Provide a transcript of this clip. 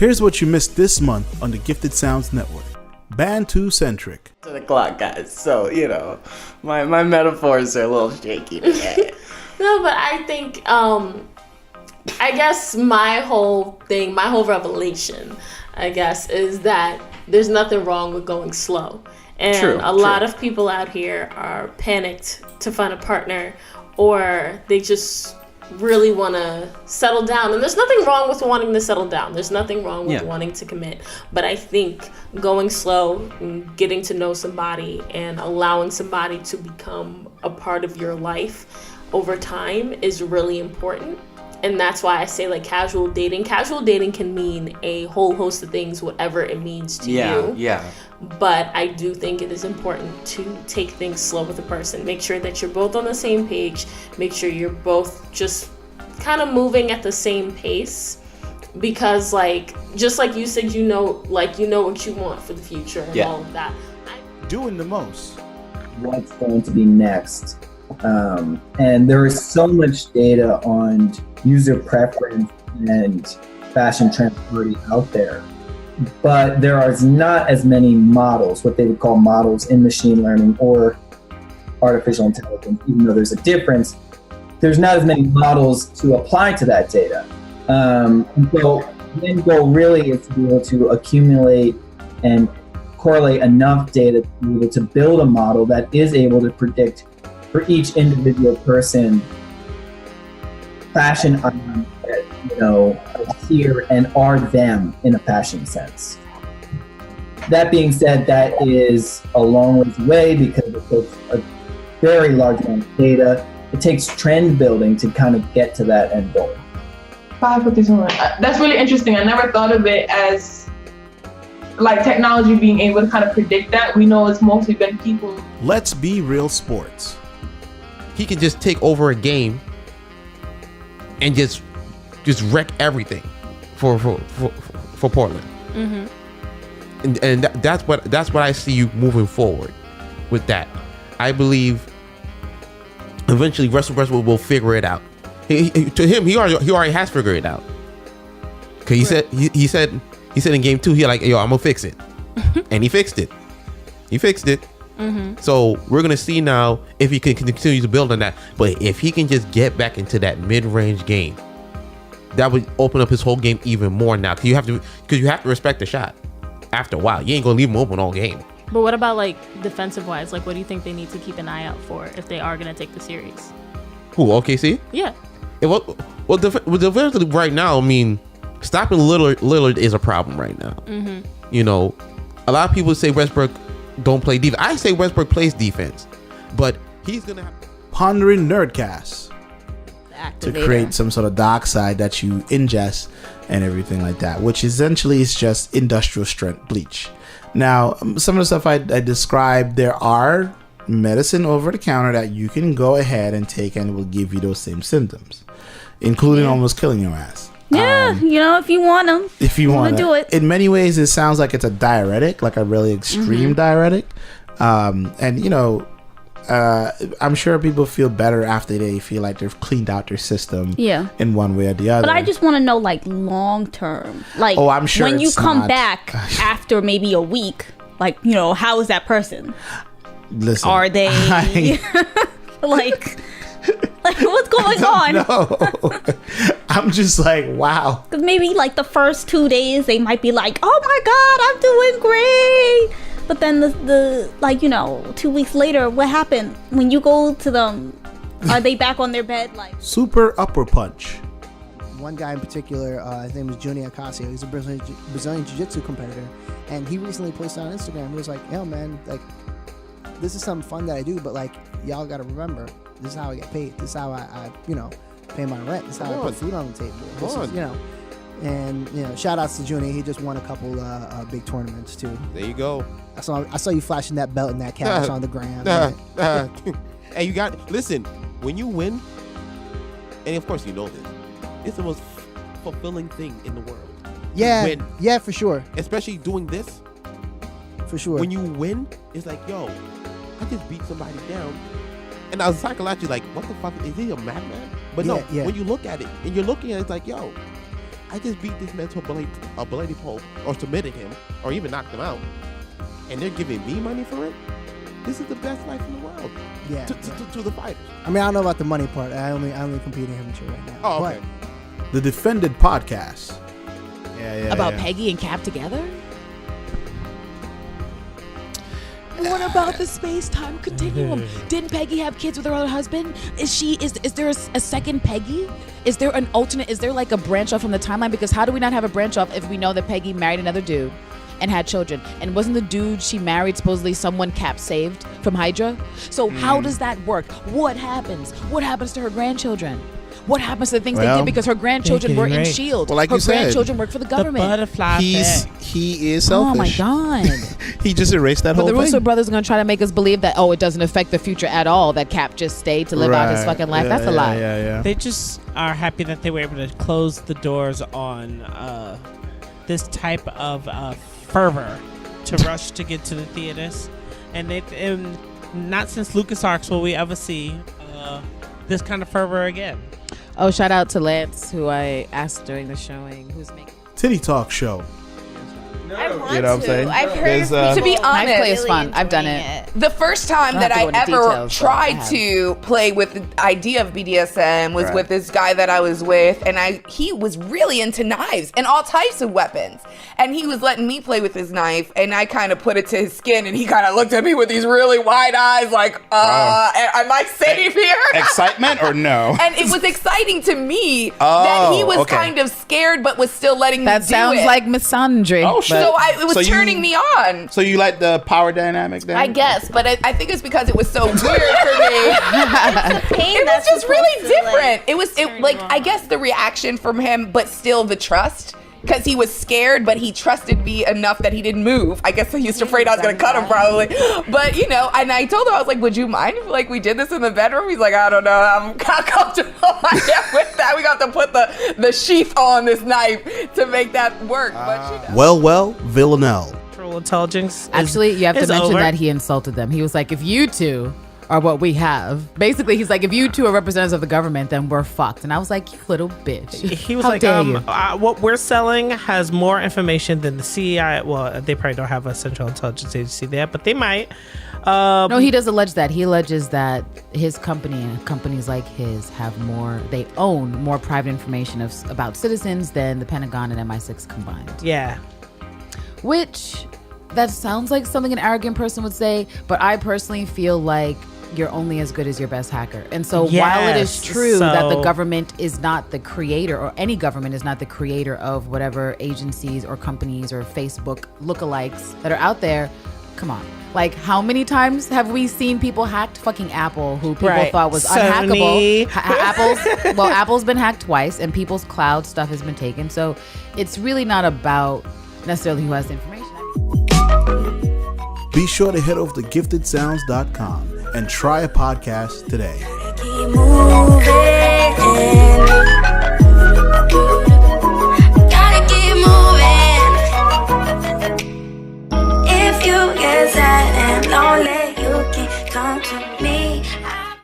Here's what you missed this month on the Gifted Sounds Network. Bantucentric. To the clock, guys. So, my metaphors are a little shaky today. No, but I think, I guess my whole revelation, I guess, is that there's nothing wrong with going slow. And a lot of people out here are panicked to find a partner, or they just really want to settle down. And there's nothing wrong with wanting to settle down. There's nothing wrong with wanting to commit. But I think going slow and getting to know somebody and allowing somebody to become a part of your life over time is really important. And that's why I say, like, casual dating. Casual dating can mean a whole host of things, whatever it means to you. Yeah. But I do think it is important to take things slow with a person. Make sure that you're both on the same page. Make sure you're both just kind of moving at the same pace. Because, like, just like you said, you know what you want for the future and all of that. Doing the most. What's going to be next? And there is so much data on user preference and fashion trends already out there, but there are not as many models, what they would call models in machine learning or artificial intelligence. Even though there's a difference, there's not as many models to apply to that data. And so the end goal really is to be able to accumulate and correlate enough data to be able to build a model that is able to predict for each individual person fashion items that, appear and are them in a fashion sense. That being said, that is a long ways away because it takes a very large amount of data. It takes trend building to kind of get to that end goal. That's really interesting. I never thought of it as like technology being able to kind of predict that. We know it's mostly been people. Let's be real sports. He can just take over a game and just wreck everything for Portland. Mm-hmm. And that's what I see you moving forward with that. I believe eventually Russell Westbrook will figure it out. He already has figured it out. Cause he said in game 2 he like, yo, I'm gonna fix it, and he fixed it. Mm-hmm. So we're gonna see now if he can continue to build on that. But if he can just get back into that mid-range game, that would open up his whole game even more now. Because you have to respect the shot. After a while, you ain't gonna leave him open all game. But what about like defensive wise? Like, what do you think they need to keep an eye out for if they are gonna take the series? Who, OKC? Yeah. Well, defensively right now, I mean, stopping Lillard is a problem right now. Mm-hmm. A lot of people say Westbrook don't play defense. I say Westbrook plays defense, but he's gonna have Pondering Nerdcast to create some sort of dark side that you ingest and everything like that, which essentially is just industrial strength bleach. Now, some of the stuff I described, there are medicine over the counter that you can go ahead and take and it will give you those same symptoms, including almost killing your ass. Yeah, if you want them. If you want to do it. In many ways, it sounds like it's a diuretic, like a really extreme diuretic. And, I'm sure people feel better after they feel like they've cleaned out their system in one way or the other. But I just want to know, like, long term. Like, I'm sure when you come back after maybe a week, like, how is that person? Listen. Are they, like, what's going on? No. I'm just like, wow. Because maybe like the first 2 days they might be like, oh my God, I'm doing great. But then the 2 weeks later, what happened? When you go to them, are they back on their bed? Like super upper punch. One guy in particular, his name is Junior Acasio. He's a Brazilian Jiu-Jitsu competitor. And he recently posted on Instagram, he was like, yo man, like, this is something fun that I do, but like, y'all gotta remember, this is how I get paid. This is how I pay my rent. This is how I put food on the table. This is, and shout outs to Junior. He just won a couple big tournaments too. There you go. I saw you flashing that belt and that cash on the gram. Hey, listen, when you win, and of course you know this, it's the most fulfilling thing in the world. Yeah, win. Yeah, for sure. Especially doing this. For sure. When you win, it's like, yo, I just beat somebody down. And I was psychologically like, what the fuck? Is he a madman? But no, when you look at it, and you're looking at it, it's like, yo, I just beat this man to a bloody pulp, or submitted him, or even knocked him out, and they're giving me money for it. This is the best life in the world. Yeah. To the fighters. I mean, I don't know about the money part. I only compete in amateur right now. Oh, okay. The Defended Podcast. About Peggy and Cap together? What about the space-time continuum? Didn't Peggy have kids with her other husband? Is there a second Peggy? Is there an alternate? Is there like a branch off from the timeline? Because how do we not have a branch off if we know that Peggy married another dude and had children? And wasn't the dude she married supposedly someone Cap saved from Hydra? So how does that work? What happens? What happens to her grandchildren? What happens to the things they did because her grandchildren were in S.H.I.E.L.D.? Well, like her you said, grandchildren work for the government. The butterfly he is selfish. Oh my God. He just erased that But whole the thing. Russo brothers are going to try to make us believe that, it doesn't affect the future at all, that Cap just stayed to live out his fucking life. That's a lie. Yeah. They just are happy that they were able to close the doors on this type of fervor to rush to get to the theaters. And not since LucasArts will we ever see this kind of fervor again. Oh, shout out to Lance, who I asked during the showing, who's making Titty Talk Show. I want You know what I'm saying? I've heard to be honest, really it's fun. I've done it. The first time that I ever tried to play with the idea of BDSM was with this guy that I was with, and he was really into knives and all types of weapons. And he was letting me play with his knife, and I kind of put it to his skin, and he kind of looked at me with these really wide eyes like, am I safe here? Excitement or no? And it was exciting to me that he was kind of scared but was still letting me do it. That sounds like misandry. Oh, shit. So it was turning me on. So you like the power dynamic then? I guess, but I think it's because it was so weird for me. It was just really different. It was I guess the reaction from him, but still the trust. Because he was scared, but he trusted me enough that he didn't move. I guess he was afraid I was going to cut him probably. But, and I told him, I was like, would you mind if we did this in the bedroom? He's like, I don't know. I'm not comfortable with that. We got to put the sheath on this knife to make that work. But, Well, Villanelle. Intelligence. Actually, you have to mention over. that he insulted them. He was like, if you two are what we have. Basically, he's like, if you two are representatives of the government, then we're fucked. And I was like, you little bitch. He was How like, dare you? what we're selling has more information than the CI. Well, they probably don't have a Central Intelligence Agency there, but they might. No, he does allege that. He alleges that his company and companies like his they own more private information about citizens than the Pentagon and MI6 combined. Yeah. Which, that sounds like something an arrogant person would say, but I personally feel like you're only as good as your best hacker. And so while it is true that the government is not the creator, or any government is not the creator of whatever agencies or companies or Facebook lookalikes that are out there, come on. Like, how many times have we seen people hacked? Fucking Apple, who people thought was unhackable. Apple's been hacked twice, and people's cloud stuff has been taken. So it's really not about necessarily who has the information. Be sure to head over to giftedsounds.com and try a podcast today. Keep moving.